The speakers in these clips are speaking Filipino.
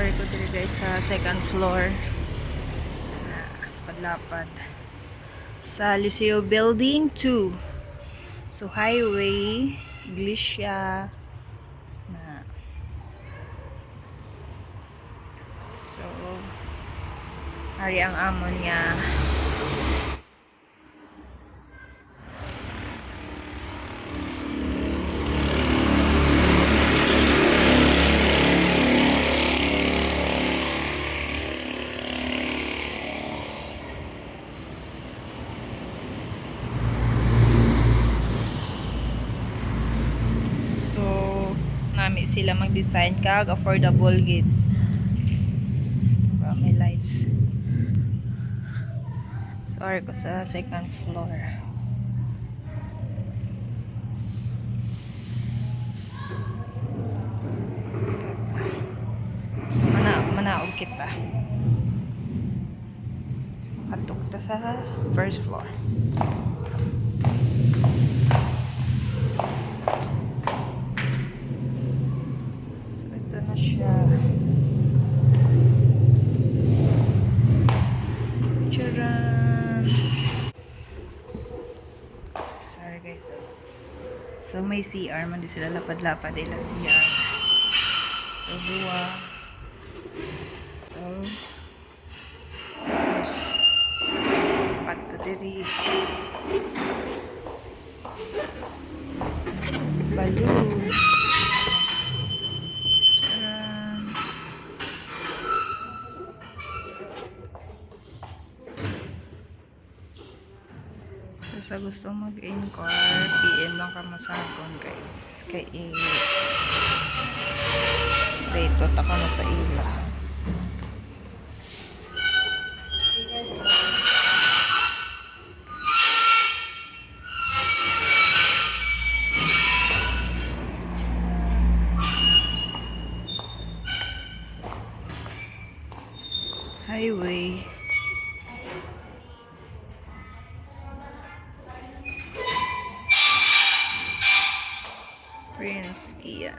Ari ko diri guys sa second floor. Padlapad. Sa Liceo Building 2. So highway, iglesia na. So ari ang amon niya. Nami sila mag-design kag affordable gid. May lights. Sorry ko sa second floor. So manaog kita. So, atok ta sa first floor. So ito na siya. Charan! Sorry guys. So may CR man di sila lapad-lapad ila CR. So dua. So pato diri. Balloon. So, sa gusto mag-inquire, PM lang ka masakon guys. Kay rate ako na sa ila. Highway. Prince Kian.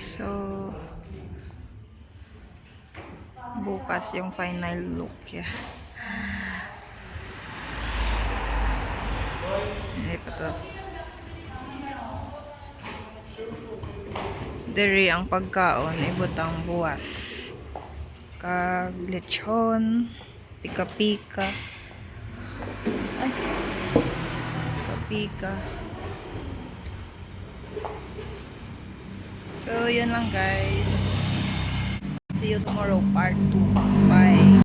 So bukas yung final look ya. Hindi pa to. Diri ang pagkaon ibutang buwas. Kag lechon, pika-pika. Ay. Pika-pika. So, yun lang guys. See you tomorrow, part 2. Bye.